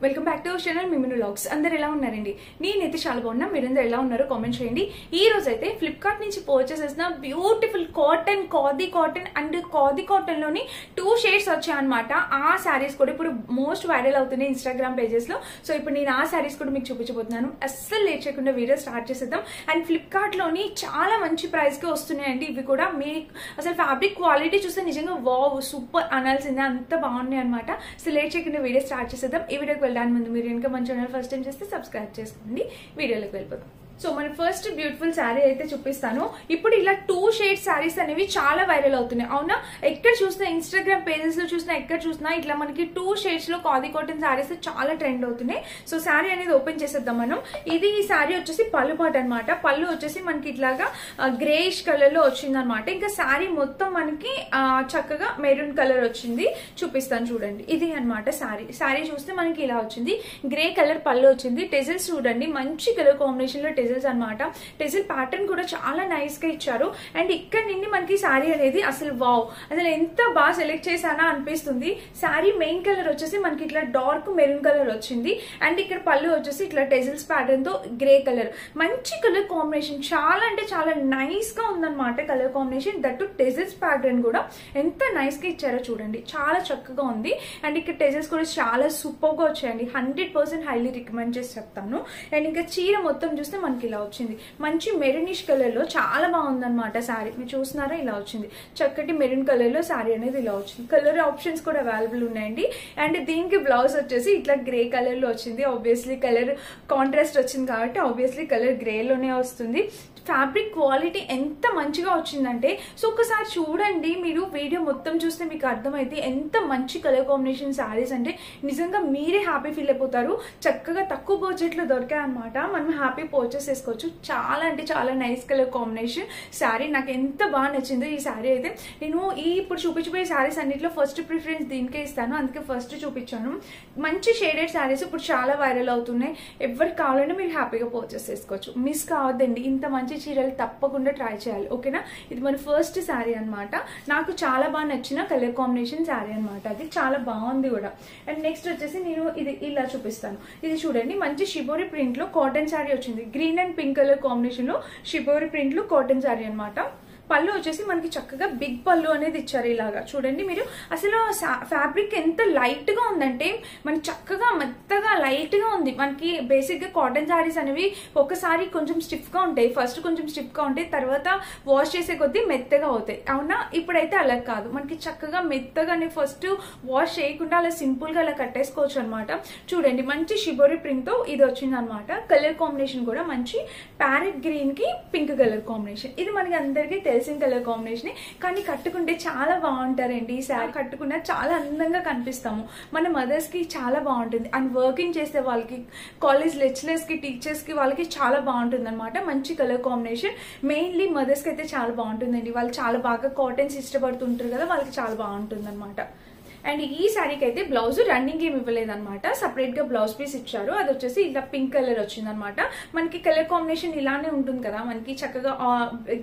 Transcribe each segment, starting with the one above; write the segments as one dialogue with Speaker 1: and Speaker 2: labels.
Speaker 1: Welcome back to our channel మిమిను vlogs. అందరు ఎలా ఉన్నారండి? నేనైతే చాలా బాగున్నా. మీరందరూ ఎలా ఉన్నారో కామెంట్ చేయండి. ఈ రోజు అయితే ఫ్లిప్కార్ట్ నుంచి పర్చేస్ చేసిన beautiful cotton, khadi cotton and khadi cotton లోని 2 షేడ్స్ వచ్చాయన్నమాట. ఆ శారీస్ కూడా ఇప్పుడు మోస్ట్ వైరల్ అవుతున్నాయి ఇన్స్టాగ్రామ్ పేజెస్ లో. సో ఇప్పుడు నేను ఆ శారీస్ కూడా మీకు చూపించబోతున్నాను. అస్సలు లేట్ చేయకుండా వీడియో స్టార్ట్ చేసేద్దాం. అండ్ ఫ్లిప్కార్ట్ లోని చాలా మంచి ప్రైస్ కి వస్తున్నాయండి ఇవి కూడా. మీ అసలు ఫ్యాబ్రిక్ క్వాలిటీ చూస్తే నిజంగా వావ్ సూపర్ అనాల్సిందే, అంత బాగున్నాయి అనమాట. సో లేట్ చేయకుండా వీడియో స్టార్ట్ చేసేద్దాం. ఈ వీడియోకి వెళ్ళడానికి ముందు మీరు ఇంకా మన ఛానల్ ఫస్ట్ టైం చేస్తే సబ్స్క్రైబ్ చేసుకోండి. వీడియోలోకి వెళ్ళిపోతాం. సో మన ఫస్ట్ బ్యూటిఫుల్ శారీ అయితే చూపిస్తాను. ఇప్పుడు ఇలా 2 షేడ్ శారీస్ అనేవి చాలా వైరల్ అవుతున్నాయి, అవునా? ఎక్కడ చూసినా ఇన్స్టాగ్రామ్ పేజెస్ లో చూసినా ఎక్కడ చూసినా ఇట్లా మనకి 2 షేడ్స్ లో ఖాదీ కాటన్ శారీస్ చాలా ట్రెండ్ అవుతున్నాయి. సో శారీ అనేది ఓపెన్ చేసేద్దాం మనం. ఇది ఈ శారీ వచ్చేసి పళ్ళు పాట అనమాట. పళ్ళు వచ్చేసి మనకి ఇట్లాగా గ్రేయిష్ కలర్ లో వచ్చింది అనమాట. ఇంకా శారీ మొత్తం మనకి చక్కగా మెరూన్ కలర్ వచ్చింది. చూపిస్తాను చూడండి. ఇది అనమాట శారీ. శారీ చూస్తే మనకి ఇలా వచ్చింది. గ్రే కలర్ పళ్ళు వచ్చింది. టెజిల్స్ చూడండి, మంచి కలర్ కాంబినేషన్ లో అనమాట. టెజిల్ ప్యాటర్న్ కూడా చాలా నైస్ గా ఇచ్చారు. అండ్ ఇక్కడ నుండి మనకి శారీ అనేది అసలు వావ్, అసలు ఎంత బాగా సెలెక్ట్ చేశానా అనిపిస్తుంది. శారీ మెయిన్ కలర్ వచ్చేసి మనకి ఇట్లా డార్క్ మెరూన్ కలర్ వచ్చింది. అండ్ ఇక్కడ పళ్ళు వచ్చేసి ఇట్లా టెజిల్స్ ప్యాటర్న్ తో గ్రే కలర్, మంచి కలర్ కాంబినేషన్. చాలా అంటే చాలా నైస్ గా ఉందన్నమాట కలర్ కాంబినేషన్. దట్టు టెజిల్స్ ప్యాటర్న్ కూడా ఎంత నైస్ గా ఇచ్చారో చూడండి, చాలా చక్కగా ఉంది. అండ్ ఇక్కడ టెజిల్స్ కూడా చాలా సూపర్ గా వచ్చాయండి. 100% హైలీ రికమెండ్ చేసి చెప్తాను. అండ్ ఇంకా చీర మొత్తం చూస్తే మనకి ఇలా వచ్చింది. మంచి మెరూనిష్ కలర్ లో చాలా బాగుందన్నమాట శారీ. మీరు చూస్తున్నారా, ఇలా వచ్చింది. చక్కటి మెరూన్ కలర్ లో శారీ అనేది ఇలా వచ్చింది. కలర్ ఆప్షన్స్ కూడా అవైలబుల్ ఉన్నాయండి. అండ్ దీనికి బ్లౌజ్ వచ్చేసి ఇట్లా గ్రే కలర్ లో వచ్చింది. ఆబ్వియస్లీ కలర్ కాంట్రాస్ట్ వచ్చింది కాబట్టి ఆబ్వియస్లీ కలర్ గ్రే లోనే వస్తుంది. ఫ్యాబ్రిక్ క్వాలిటీ ఎంత మంచిగా వచ్చిందంటే, సో ఒకసారి చూడండి మీరు, వీడియో మొత్తం చూస్తే మీకు అర్థమైతే ఎంత మంచి కలర్ కాంబినేషన్ శారీస్ అంటే నిజంగా మీరే హ్యాపీ ఫీల్ అయిపోతారు. చక్కగా తక్కువ బడ్జెట్ లో దొరికాయి అనమాట. మనం హ్యాపీ పర్చేస్ చేసుకోవచ్చు. చాలా అంటే చాలా నైస్ కలర్ కాంబినేషన్ శారీ. నాకు ఎంత బాగా నచ్చిందో ఈ శారీ అయితే. నేను ఇప్పుడు చూపించబోయే శారీస్ అన్నింటిలో ఫస్ట్ ప్రిఫరెన్స్ దీనికే ఇస్తాను, అందుకే ఫస్ట్ చూపించాను. మంచి షేడెడ్ శారీస్ ఇప్పుడు చాలా వైరల్ అవుతున్నాయి. ఎవరికి కావాలంటే మీరు హ్యాపీగా పర్చేస్ చేసుకోవచ్చు. మిస్ కావద్దండి, ఇంత మంచి చీరలు తప్పకుండా ట్రై చేయాలి, ఓకేనా? ఇది మన ఫస్ట్ శారీ అనమాట. నాకు చాలా బాగా నచ్చిన కలర్ కాంబినేషన్ శారీ అనమాట. అది చాలా బాగుంది కూడా. అండ్ నెక్స్ట్ వచ్చేసి నేను ఇది ఇలా చూపిస్తాను. ఇది చూడండి, మంచి షిబోరి ప్రింట్ లో కాటన్ శారీ వచ్చింది. Green and pink colour combination లో షిబోరి ప్రింట్ లో కాటన్ శారీ అనమాట. పళ్ళు వచ్చేసి మనకి చక్కగా బిగ్ పళ్ళు అనేది ఇచ్చారు. ఇలాగా చూడండి మీరు, అసలు ఫ్యాబ్రిక్ ఎంత లైట్ గా ఉందంటే మనకి చక్కగా మెత్తగా లైట్ గా ఉంది. మనకి బేసిక్ గా కాటన్ శారీస్ అనేవి ఒకసారి కొంచెం స్టిఫ్ గా ఉంటాయి, ఫస్ట్ కొంచెం స్టిఫ్ గా ఉంటాయి, తర్వాత వాష్ చేసే కొద్దీ మెత్తగా అవుతాయి, అవునా? ఇప్పుడైతే అలా కాదు, మనకి చక్కగా మెత్తగానే ఫస్ట్ వాష్ చేయకుండా అలా సింపుల్ గా అలా కట్టేసుకోవచ్చు అనమాట. చూడండి, మంచి షిబోరి ప్రింట్ తో ఇది వచ్చింది అనమాట. కలర్ కాంబినేషన్ కూడా మంచి ప్యారెట్ గ్రీన్ కి పింక్ కలర్ కాంబినేషన్. ఇది మనకి అందరికీ తెలిసిన కలర్ కాంబినేషన్, కానీ కట్టుకుంటే చాలా బాగుంటారండి. ఈ శారీ కట్టుకున్నా చాలా అందంగా కనిపిస్తాము. మన మదర్స్ కి చాలా బాగుంటుంది. అండ్ వర్కింగ్ చేసే వాళ్ళకి, కాలేజ్ లెక్చరర్స్ కి, టీచర్స్ కి, వాళ్ళకి చాలా బాగుంటుంది అనమాట. మంచి కలర్ కాంబినేషన్. మెయిన్లీ మదర్స్ కి అయితే చాలా బాగుంటుందండి. వాళ్ళు చాలా బాగా కాటన్స్ ఇష్టపడుతుంటారు కదా, వాళ్ళకి చాలా బాగుంటుంది అనమాట. అండ్ ఈ శారీకి అయితే బ్లౌజ్ రన్నింగ్ ఏమి ఇవ్వలేదు అనమాట, సపరేట్ గా బ్లౌజ్ పీస్ ఇచ్చారు. అది వచ్చేసి ఇలా పింక్ కలర్ వచ్చింది అనమాట. మనకి కలర్ కాంబినేషన్ ఇలానే ఉంటుంది కదా, మనకి చక్కగా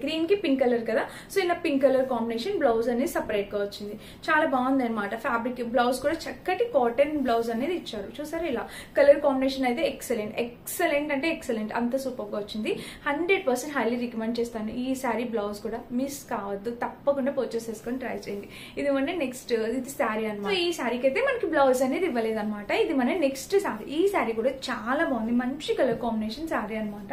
Speaker 1: గ్రీన్ కి పింక్ కలర్ కదా, సో ఇలా పింక్ కలర్ కాంబినేషన్ బ్లౌజ్ అనేది సపరేట్ గా వచ్చింది. చాలా బాగుంది అనమాట. ఫ్యాబ్రిక్ బ్లౌజ్ కూడా చక్కటి కాటన్ బ్లౌజ్ అనేది ఇచ్చారు. చూసారు, ఇలా కలర్ కాంబినేషన్ అయితే ఎక్సలెంట్, ఎక్సలెంట్ అంటే ఎక్సలెంట్, అంత సూపర్ గా వచ్చింది. 100% హైలీ రికమెండ్ చేస్తాను. ఈ శారీ బ్లౌజ్ కూడా మిస్ కావద్దు, తప్పకుండా పర్చేస్ చేసుకొని ట్రై చేయండి. ఇది మన నెక్స్ట్, ఇది శారీ. ఈ శారీకి అయితే మనకి బ్లౌజ్ అనేది ఇవ్వలేదు అనమాట. ఇది మన నెక్స్ట్ శారీ. ఈ శారీ కూడా చాలా బాగుంది, మంచి కలర్ కాంబినేషన్ శారీ అనమాట.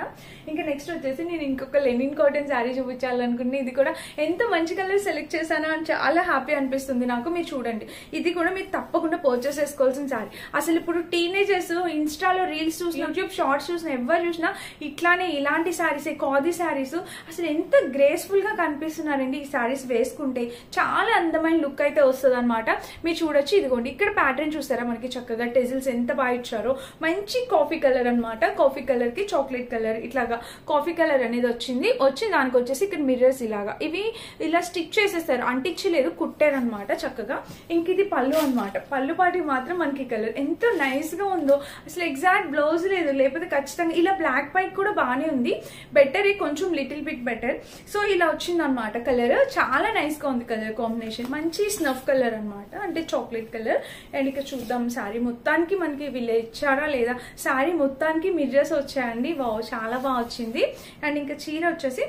Speaker 1: ఇంకా నెక్స్ట్ వచ్చేసి నేను ఇంకొక లెనిన్ కాటన్ శారీ చూపించాలనుకుని, ఇది కూడా ఎంత మంచి కలర్ సెలెక్ట్ చేశానో అని చాలా హ్యాపీ అనిపిస్తుంది నాకు. మీరు చూడండి, ఇది కూడా మీరు తప్పకుండా పర్చేస్ చేసుకోవాల్సిన శారీ. అసలు ఇప్పుడు టీనేజర్స్ ఇన్స్టాలో రీల్స్ చూసిన, యూట్యూబ్ షార్ట్స్ చూసిన, ఎవరు చూసినా ఇట్లానే ఇలాంటి శారీస్, ఖాదీ శారీస్ అసలు ఎంత గ్రేస్ఫుల్ గా కనిపిస్తున్నారండి. ఈ శారీస్ వేసుకుంటే చాలా అందమైన లుక్ అయితే వస్తుంది అనమాట. మీరు చూడొచ్చు, ఇదిగోండి ఇక్కడ ప్యాటర్న్ చూసారా, మనకి చక్కగా టెజిల్స్ ఎంత బాగా ఇచ్చారో. మంచి కాఫీ కలర్ అనమాట. కాఫీ కలర్ కి చాక్లెట్ కలర్, ఇట్లాగా కాఫీ కలర్ అనేది వచ్చింది. దానికి వచ్చేసి ఇక్కడ మిర్రర్స్ ఇలాగా, ఇవి ఇలా స్టిచ్ చేసేస్తారు, అంటించలేదు, కుట్టారనమాట చక్కగా. ఇంక ఇది పళ్ళు అనమాట. పళ్ళు పాటికి మాత్రం మనకి కలర్ ఎంత నైస్ గా ఉందో, అసలు ఎగ్జాక్ట్ బ్లౌజ్ లేదు, లేకపోతే ఖచ్చితంగా ఇలా బ్లాక్ పైకి కూడా బాగానే ఉంది. బెటర్, కొంచెం లిటిల్ బిట్ బెటర్. సో ఇలా వచ్చింది అనమాట కలర్. చాలా నైస్ గా ఉంది కలర్ కాంబినేషన్. మంచి స్నఫ్ కలర్ అనమాట. అంటే చాక్లెట్ కలర్. అండ్ ఇక చూద్దాం శారీ మొత్తానికి మనకి వీళ్ళు ఇచ్చారా లేదా. శారీ మొత్తానికి మిర్రర్స్ వచ్చాయండి. వావ్, చాలా బాగా వచ్చింది. అండ్ ఇంకా చీర వచ్చేసి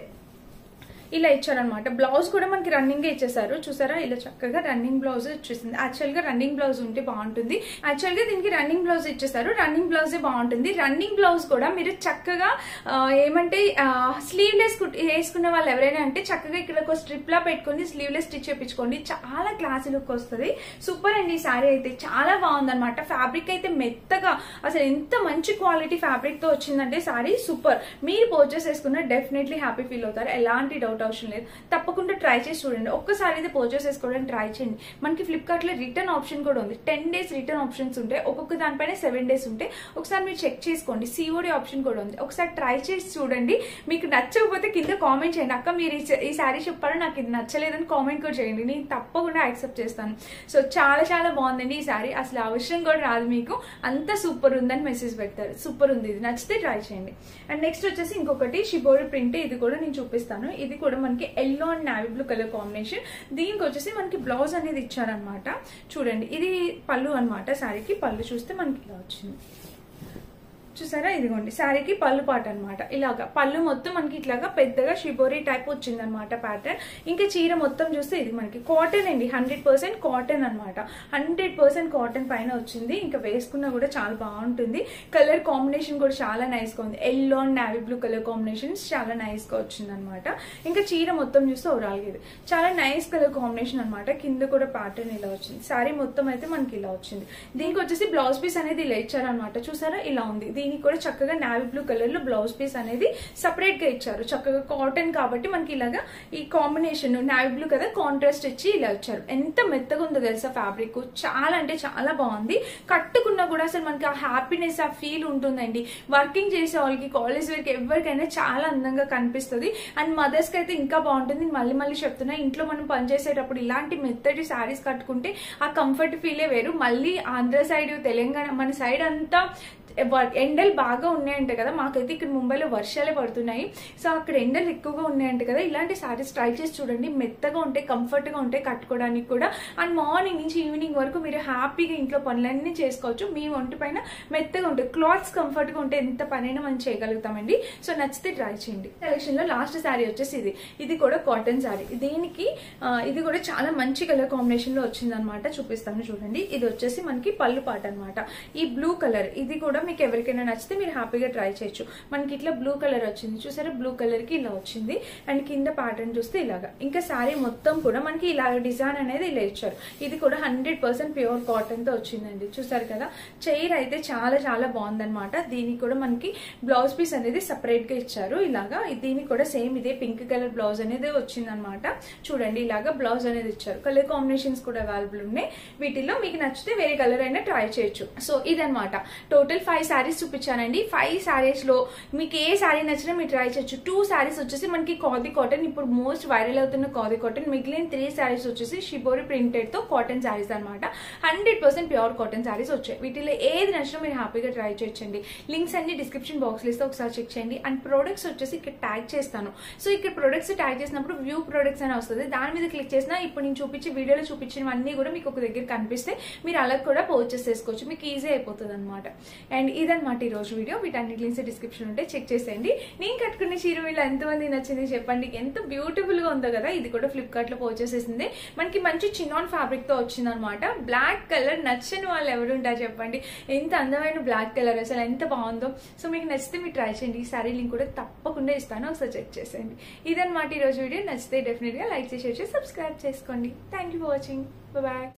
Speaker 1: ఇలా ఇచ్చారనమాట. బ్లౌజ్ కూడా మనకి రన్నింగ్ ఇచ్చేసారు. చూసారా, ఇలా చక్కగా రన్నింగ్ బ్లౌజ్ ఇచ్చేసింది. యాక్చువల్ గా రన్నింగ్ బ్లౌజ్ ఉంటే బాగుంటుంది. యాక్చువల్ గా దీనికి రన్నింగ్ బ్లౌజ్ ఇచ్చేసారు. రన్నింగ్ బ్లౌజే బాగుంటుంది. రన్నింగ్ బ్లౌజ్ కూడా మీరు చక్కగా ఏమంటే స్లీవ్లెస్ వేసుకున్న వాళ్ళు ఎవరైనా అంటే చక్కగా ఇక్కడ ఒక స్ట్రిప్ లా పెట్టుకుని స్లీవ్లెస్ స్టిచ్ చేయించుకోండి. చాలా క్లాసీ లుక్ వస్తుంది. సూపర్ అండి. ఈ శారీ అయితే చాలా బాగుందన్నమాట. ఫ్యాబ్రిక్ అయితే మెత్తగా, అసలు ఎంత మంచి క్వాలిటీ ఫ్యాబ్రిక్ తో వచ్చిందంటే శారీ సూపర్. మీరు పర్చేస్ చేసుకున్న డెఫినెట్లీ హ్యాపీ ఫీల్ అవుతారు. ఎలాంటి డౌట్ అవసరం లేదు. తప్పకుండా ట్రై చేసి చూడండి. ఒక్కసారి అయితే పర్చేస్ చేసుకోవడానికి ట్రై చేయండి. మనకి ఫ్లిప్కార్ట్ లో రిటర్న్ ఆప్షన్ కూడా ఉంది. 10 days రిటర్న్ ఆప్షన్స్ ఉంటాయి. ఒక్కొక్క దానిపైన 7 days ఉంటాయి. ఒకసారి మీరు చెక్ చేసుకోండి. COD ఆప్షన్ కూడా ఉంది. ఒకసారి ట్రై చేసి చూడండి. మీకు నచ్చకపోతే కింద కామెంట్ చేయండి. అక్క మీరు ఈ శారీ చెప్పారు, నాకు ఇది నచ్చలేదని కామెంట్ కూడా చేయండి. నేను తప్పకుండా యాక్సెప్ట్ చేస్తాను. సో చాలా చాలా బాగుందండి ఈ శారీ. అసలు అవసరం కూడా రాదు మీకు, అంత సూపర్ ఉందని మెసేజ్ పెడతారు. సూపర్ ఉంది. ఇది నచ్చితే ట్రై చేయండి. అండ్ నెక్స్ట్ వచ్చేసి ఇంకొకటి షిబోరి ప్రింట్. ఇది కూడా నేను చూపిస్తాను. ఇది కూడా మనకి yellow and navy blue colour combination. దీనికి వచ్చేసి మనకి బ్లౌజ్ అనేది ఇచ్చారనమాట. చూడండి, ఇది పళ్ళు అనమాట. శారీకి పళ్ళు చూస్తే మనకి ఇలా వచ్చింది. చూసారా, ఇదిగోండి శారీకి పళ్ళు పాట అనమాట. ఇలాగా పళ్ళు మొత్తం మనకి ఇట్లాగా పెద్దగా షిబోరీ టైప్ వచ్చింది అనమాట ప్యాటర్న్. ఇంకా చీర మొత్తం చూస్తే ఇది మనకి కాటన్ అండి. 100% కాటన్ అనమాట. 100% కాటన్ పైన వచ్చింది. ఇంకా వేసుకున్నా కూడా చాలా బాగుంటుంది. కలర్ కాంబినేషన్ కూడా చాలా నైస్ గా ఉంది. Yellow and navy blue colour combinations చాలా నైస్ గా వచ్చింది అనమాట. ఇంకా చీర మొత్తం చూస్తే ఓవరాల్ ఇది చాలా నైస్ కలర్ కాంబినేషన్ అనమాట. కింద కూడా ప్యాటర్న్ ఇలా వచ్చింది. శారీ మొత్తం అయితే మనకి ఇలా వచ్చింది. దీనికి వచ్చేసి బ్లౌజ్ పీస్ అనేది ఇలా ఇచ్చారనమాట. చూసారా, ఇలా ఉంది. దీనికి కూడా చక్కగా నావీ బ్లూ కలర్ లో బ్లౌజ్ పీస్ అనేది సపరేట్ గా ఇచ్చారు. చక్కగా కాటన్ కాబట్టి మనకి ఇలాగా ఈ కాంబినేషన్ నావీ బ్లూ కదా కాంట్రాస్ట్ ఇచ్చి ఇలా ఇచ్చారు. ఎంత మెత్తగా ఉందో తెలుసా ఫ్యాబ్రిక్. చాలా అంటే చాలా బాగుంది. కట్టుకున్నా కూడా అసలు మనకి ఆ హ్యాపీనెస్, ఆ ఫీల్ ఉంటుందండి. వర్కింగ్ చేసే వాళ్ళకి, కాలేజ్ వేర్కి ఎవరికైనా చాలా అందంగా కనిపిస్తుంది. అండ్ మదర్స్ కి అయితే ఇంకా బాగుంటుంది. మళ్ళీ మళ్ళీ చెప్తున్నా, ఇంట్లో మనం పనిచేసేటప్పుడు ఇలాంటి మెత్తటి శారీస్ కట్టుకుంటే ఆ కంఫర్ట్ ఫీలే వేరు. మళ్ళీ ఆంధ్ర సైడ్, తెలంగాణ మన సైడ్ అంతా ఎండలు బాగా ఉన్నాయంట కదా. మాకైతే ఇక్కడ ముంబైలో వర్షాలే పడుతున్నాయి. సో అక్కడ ఎండలు ఎక్కువగా ఉన్నాయంట కదా. ఇలాంటి శారీస్ ట్రై చేసి చూడండి. మెత్తగా ఉంటాయి, కంఫర్ట్ గా ఉంటాయి కట్టుకోవడానికి కూడా. అండ్ మార్నింగ్ నుంచి ఈవినింగ్ వరకు మీరు హ్యాపీగా ఇంట్లో పనులన్నీ చేసుకోవచ్చు. మీ ఒంటి పైన మెత్తగా ఉంటాయి. క్లాత్స్ కంఫర్ట్ గా ఉంటే ఎంత పనైనా మనం చేయగలుగుతామండి. సో నచ్చితే ట్రై చేయండి. సెలక్షన్ లో లాస్ట్ శారీ వచ్చేసి ఇది కూడా కాటన్ శారీ. దీనికి ఇది కూడా చాలా మంచి కలర్ కాంబినేషన్ లో వచ్చింది అనమాట. చూపిస్తాను చూడండి. ఇది వచ్చేసి మనకి పళ్ళు పాట అనమాట. ఈ బ్లూ కలర్ ఇది కూడా మీకు ఎవరికైనా నచ్చితే మీరు హ్యాపీగా ట్రై చేయొచ్చు. మనకి ఇట్లా బ్లూ కలర్ వచ్చింది. చూసారా, బ్లూ కలర్ కి ఇలా వచ్చింది. అండ్ కింద ప్యాటర్న్ చూస్తే ఇలాగా. ఇంకా శారీ మొత్తం కూడా మనకి ఇలా డిజైన్ అనేది ఇలా ఇచ్చారు. ఇది కూడా 100% ప్యూర్ కాటన్ తో వచ్చిందండి. చూసారు కదా, చైర్ అయితే చాలా చాలా బాగుందనమాట. దీనికి కూడా మనకి బ్లౌజ్ పీస్ అనేది సపరేట్ గా ఇచ్చారు. ఇలాగా దీనికి కూడా సేమ్ ఇదే పింక్ కలర్ బ్లౌజ్ అనేది వచ్చిందనమాట. చూడండి, ఇలాగా బ్లౌజ్ అనేది ఇచ్చారు. కలర్ కాంబినేషన్స్ కూడా అవైలబుల్ ఉన్నాయి. వీటిలో మీకు నచ్చితే వేరే కలర్ అయినా ట్రై చేయొచ్చు. సో ఇదనమాట. టోటల్ 5 శారీస్ చూపించానండి. 5 శారీస్ లో మీకు ఏ శారీ నచ్చినా మీరు ట్రై చేయొచ్చు. 2 శారీస్ వచ్చేసి మనకి ఖాదీ కాటన్, ఇప్పుడు మోస్ట్ వైరల్ అవుతున్న ఖాదీ కాటన్. మిగిలిన 3 శారీస్ వచ్చేసి షిబోరి ప్రింటెడ్ తో కాటన్ శారీస్ అనమాట. 100% ప్యూర్ కాటన్ శారీస్ వచ్చాయి. వీటిలో ఏది నచ్చినా మీరు హ్యాపీగా ట్రై చేయొచ్చండి. లింక్స్ అన్ని డిస్క్రిప్షన్ బాక్స్ లో ఇస్తే ఒకసారి చెక్ చేయండి. అండ్ ప్రొడక్ట్స్ వచ్చేసి ఇక్కడ ట్యాగ్ చేస్తాను. సో ఇక్కడ ప్రొడక్ట్స్ ట్యాగ్ చేసినప్పుడు వ్యూ ప్రొడక్ట్స్ అని వస్తుంది. దాని మీద క్లిక్ చేసినా ఇప్పుడు నేను చూపించి వీడియోలో చూపించినవన్నీ కూడా మీకు ఒక దగ్గర కనిపిస్తే మీరు అలా కూడా పర్చేస్ చేసుకోవచ్చు. మీకు ఈజీ అయిపోతుంది అనమాట. అండ్ ఇదనమాట ఈ రోజు వీడియో. వీటన్ని లింక్స్ డిస్క్రిప్షన్ ఉంటే చెక్ చేసేయండి. నేను కట్టుకునే చీర వీళ్ళు ఎంతమంది నచ్చింది చెప్పండి. ఎంత బ్యూటిఫుల్ గా ఉందో కదా. ఇది కూడా ఫ్లిప్కార్ట్ లో పర్చేస్ చేసింది. మనకి మంచి చినాన్ ఫ్యాబ్రిక్ తో వచ్చింది అనమాట. బ్లాక్ కలర్ నచ్చని వాళ్ళు ఎవరుంటారు చెప్పండి. ఎంత అందమైన బ్లాక్ కలర్, అసలు ఎంత బాగుందో. సో మీకు నచ్చితే మీరు ట్రై చేయండి. ఈ సారీ లింక్ కూడా తప్పకుండా ఇస్తాను, ఒకసారి చెక్ చేసేయండి. ఇదనమాట ఈ రోజు వీడియో. నచ్చితే డెఫినెట్ గా లైక్ చేసి సబ్స్క్రైబ్ చేసుకోండి. Thank you for watching. Bye.